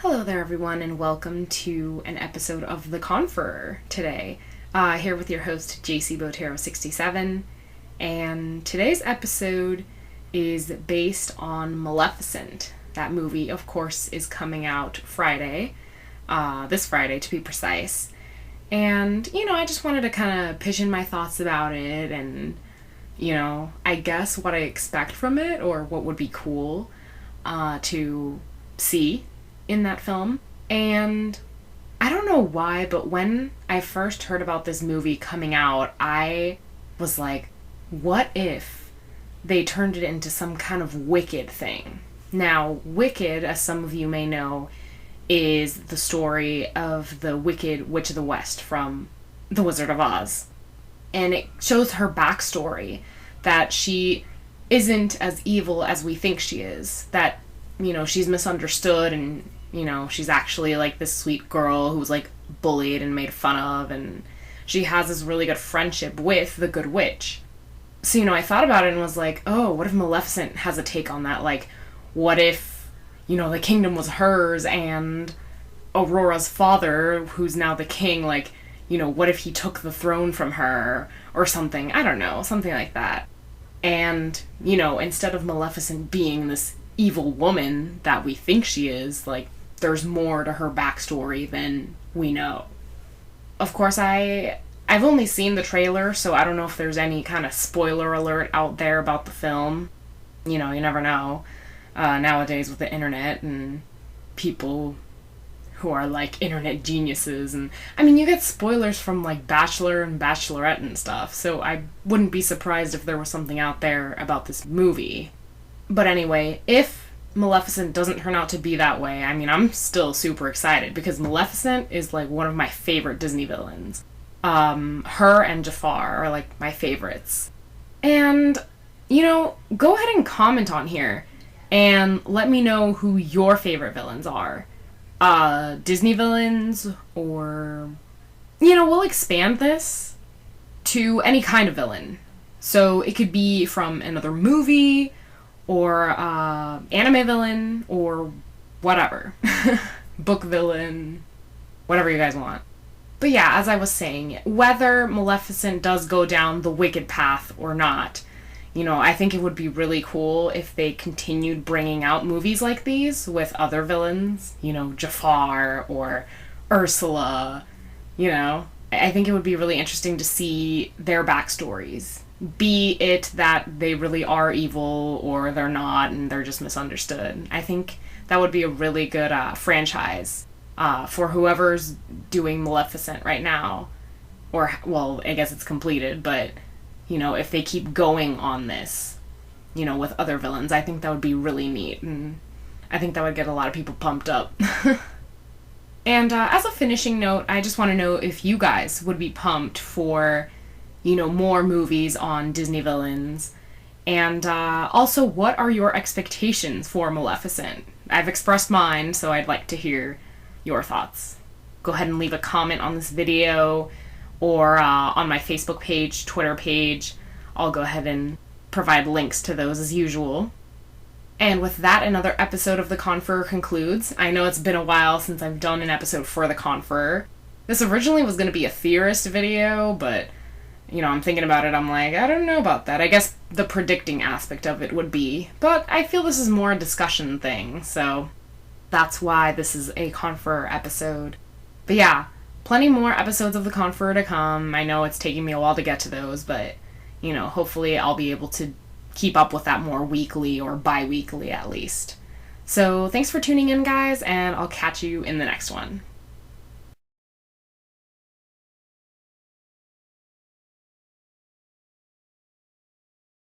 Hello there, everyone, and welcome to an episode of The Conferrer today. Here with your host, JC Botero67, and today's episode is based on Maleficent. That movie, of course, is coming out Friday, this Friday to be precise. And, I just wanted to kind of pitch in my thoughts about it and, I guess what I expect from it or what would be cool to see in that film. And I don't know why, but when I first heard about this movie coming out, I was like, what if they turned it into some kind of Wicked thing? Now, Wicked, as some of you may know, is the story of the Wicked Witch of the West from The Wizard of Oz. And it shows her backstory, that she isn't as evil as we think she is, that she's misunderstood and, she's actually like this sweet girl who was like bullied and made fun of, and she has this really good friendship with the Good Witch. So, I thought about it and was like, oh, what if Maleficent has a take on that? Like, what if, the kingdom was hers and Aurora's father, who's now the king, like, what if he took the throne from her or something? I don't know, something like that. And, instead of Maleficent being this evil woman that we think she is, like, there's more to her backstory than we know. Of course, I've only seen the trailer, so I don't know if there's any kind of spoiler alert out there about the film. You never know. Nowadays with the internet and people who are like internet geniuses, and you get spoilers from like Bachelor and Bachelorette and stuff, so I wouldn't be surprised if there was something out there about this movie. But anyway, if Maleficent doesn't turn out to be that way, I'm still super excited because Maleficent is like one of my favorite Disney villains. Her and Jafar are like my favorites. And, go ahead and comment on here and let me know who your favorite villains are. Disney villains, or, we'll expand this to any kind of villain. So it could be from another movie, or anime villain, or whatever. Book villain, whatever you guys want. But yeah, as I was saying, whether Maleficent does go down the Wicked path or not, I think it would be really cool if they continued bringing out movies like these with other villains, Jafar or Ursula, I think it would be really interesting to see their backstories. Be it that they really are evil or they're not and they're just misunderstood. I think that would be a really good franchise for whoever's doing Maleficent right now. Or, well, I guess it's completed, but, if they keep going on this, with other villains, I think that would be really neat. And I think that would get a lot of people pumped up. And as a finishing note, I just want to know if you guys would be pumped for more movies on Disney villains. And also, what are your expectations for Maleficent? I've expressed mine, so I'd like to hear your thoughts. Go ahead and leave a comment on this video or on my Facebook page, Twitter page. I'll go ahead and provide links to those as usual. And with that, another episode of The Conferrer concludes. I know it's been a while since I've done an episode for The Conferrer. This originally was going to be a theorist video, but I'm thinking about it, I'm like, I don't know about that. I guess the predicting aspect of it would be, but I feel this is more a discussion thing, so that's why this is a Conferrer episode. But yeah, plenty more episodes of The Conferrer to come. I know it's taking me a while to get to those, but, hopefully I'll be able to keep up with that more weekly or bi-weekly at least. So thanks for tuning in, guys, and I'll catch you in the next one.